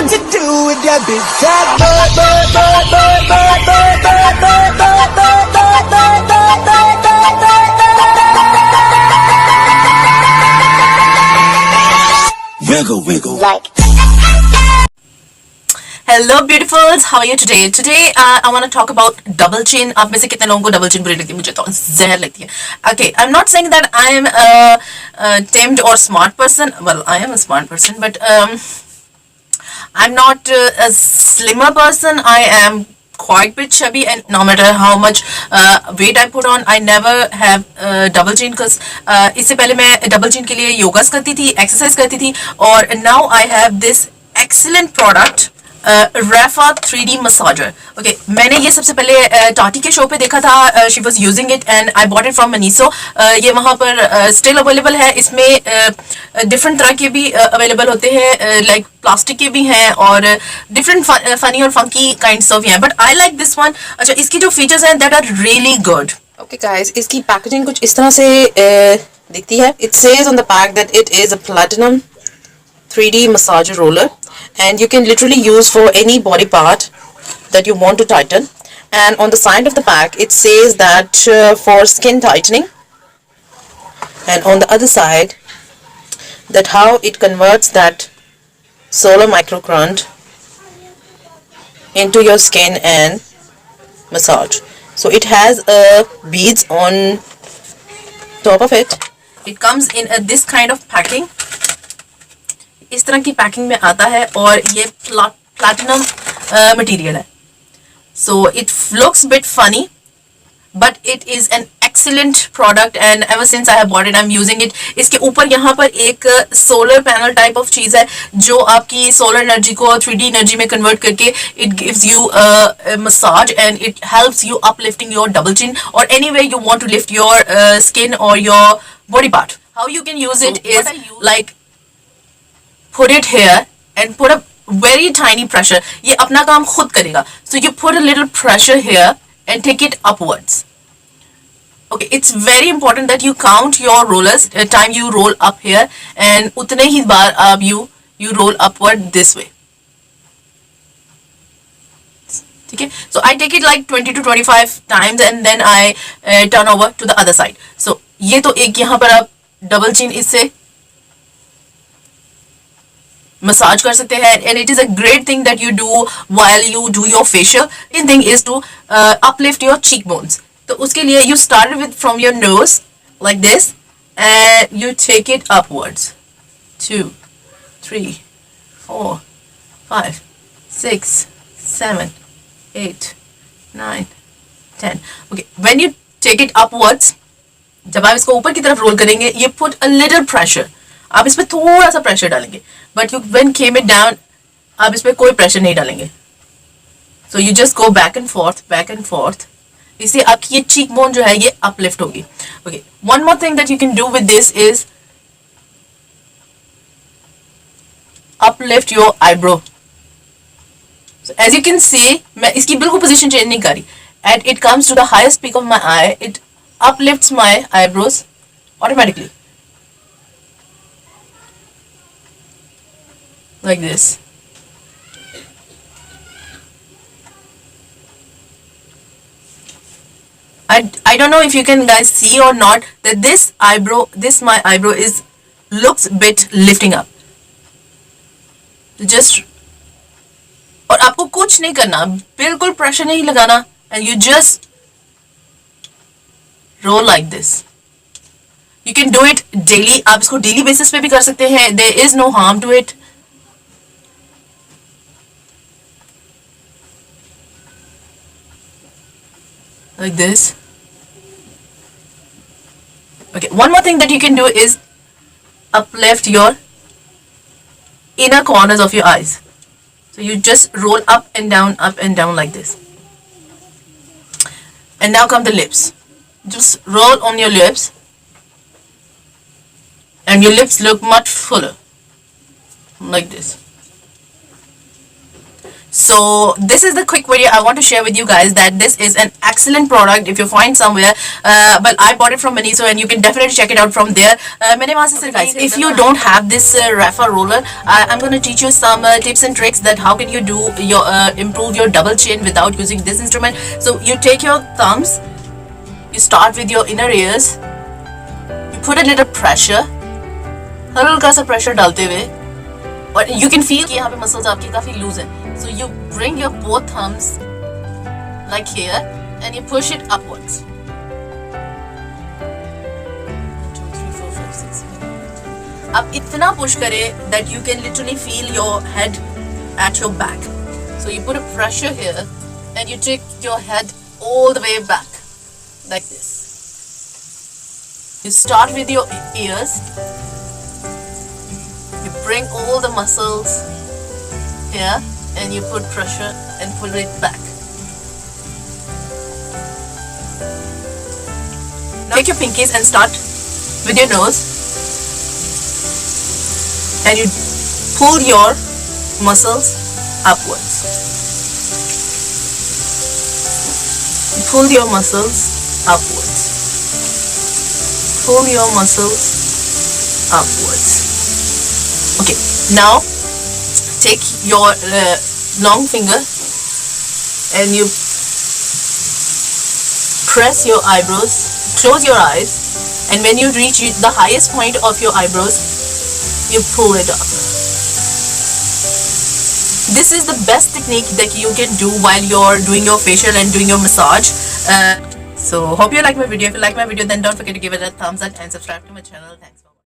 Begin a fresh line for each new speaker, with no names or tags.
to do with that big fat butt, butt, butt, butt, butt, butt, butt, butt, butt, butt, butt, butt, butt, butt, butt, butt. Wiggle, wiggle. Like.
Hello beautifuls, how are you today? Today I want to talk about double chin. आप में से कितने लोगों को double chin बुरी लगती है? मुझे तो जहर लगती है. Okay, I'm not saying that I am a tamed or smart person. Well, I am a smart person, but I'm not a slimmer person. I am quite bit chubby, and no matter how much weight I put on, I never have double chin because इससे पहले मैं double chin के लिए योगास करती थी, exercise करती थी, और now I have this excellent product. Refa 3D massager. Okay, मैंने ये सबसे पहले टाटी के शो पे देखा था. She was using it and I bought it from Isso. ये वहाँ पर still available है. इसमें different तरह के भी available होते हैं, like plastic के भी हैं और different funny और funky kinds of हैं. But I like this one. अच्छा, इसकी जो features हैं that are really good. Okay guys, इसकी packaging कुछ इस तरह से दिखती है. It says on the pack that it is a platinum 3D massager roller. And you can literally use for any body part that you want to tighten. And on the side of the pack it says that for skin tightening, and on the other side that how it converts that solar microcurrent into your skin and massage. So it has beads on top of it. It comes in this kind of packing. इस तरह की packing में आता है और ये platinum material है. So it looks bit funny but it is an excellent product and ever since I have bought it I am using it. इसके ऊपर यहाँ पर एक सोलर पैनल टाइप ऑफ चीज है जो आपकी सोलर एनर्जी को 3D एनर्जी में कन्वर्ट करके it gives you massage and it helps you uplifting your double chin or any way you want to lift your skin or your body part. How you can use it is like put it here and put a very tiny pressure. ये अपना काम खुद करेगा. So you put a little pressure here and take it upwards. Okay, it's very important that you count your rollers time you roll up here and उतने ही बार आप you roll upward this way. ठीक है? So I take it like 20 to 25 times and then I turn over to the other side. So ये तो एक यहाँ पर आप double chin इससे मसाज कर सकते हैं and it is a great thing that you do while you do your facial. Second thing is to uplift your cheekbones. तो उसके लिए you start with from your nose like this and you take it upwards. 2, 3, 4, 5, 6, 7, 8, 9, 10. Okay, when you take it upwards, जब आप इसको ऊपर की तरफ role करेंगे, you put a little pressure. आप इसमें थोड़ा सा प्रेशर डालेंगे but you when came it down आप इसमें कोई प्रेशर नहीं डालेंगे. So you just go back and fourth. इससे आपकी ये चीक बोन जो है ये अपलिफ्ट होगी. Okay, one more thing that you can do with this is uplift your eyebrow. As you can see मैं इसकी बिल्कुल पोजीशन चेंज नहीं कर रही. At it comes to the highest peak of my eye, it uplifts my eyebrows automatically like this. I don't know if you can guys see or not that my eyebrow is looks bit lifting up. Just और आपको कुछ नहीं करना, बिल्कुल pressure नहीं लगाना and you just roll like this. You can do it daily. आप इसको daily basis पे भी कर सकते हैं. There is no harm to it. Like this. Okay, one more thing that you can do is uplift your inner corners of your eyes. So you just roll up and down like this. And now come the lips. Just roll on your lips and your lips look much fuller like this. So this is the quick video I want to share with you guys, that this is an excellent product if you find somewhere, but I bought it from Miniso and you can definitely check it out from there. Guys, if you don't have this Refa roller, I'm going to teach you some tips and tricks that how can you do your improve your double chin without using this instrument. So you take your thumbs, you start with your inner ears, you put a little pressure, हल्का सा pressure डालते हुए, और you can feel कि यहाँ पे muscles आपकी काफी loose हैं. So you bring your both thumbs like here and you push it upwards. 1, 2, 3, 4, 5, 6, 7. आप इतना push करें that you can literally feel your head at your back. So you put a pressure here and you take your head all the way back like this. You start with your ears. You bring all the muscles here and you put pressure and pull it back. Now take your pinkies and start with your nose and you pull your muscles upwards. You pull your muscles upwards. Pull your muscles upwards. Okay, now take your long finger and you press your eyebrows, close your eyes, and when you reach the highest point of your eyebrows, you pull it up. This is the best technique that you can do while you're doing your facial and doing your massage. So hope you like my video. If you like my video, then don't forget to give it a thumbs up and subscribe to my channel. Thanks.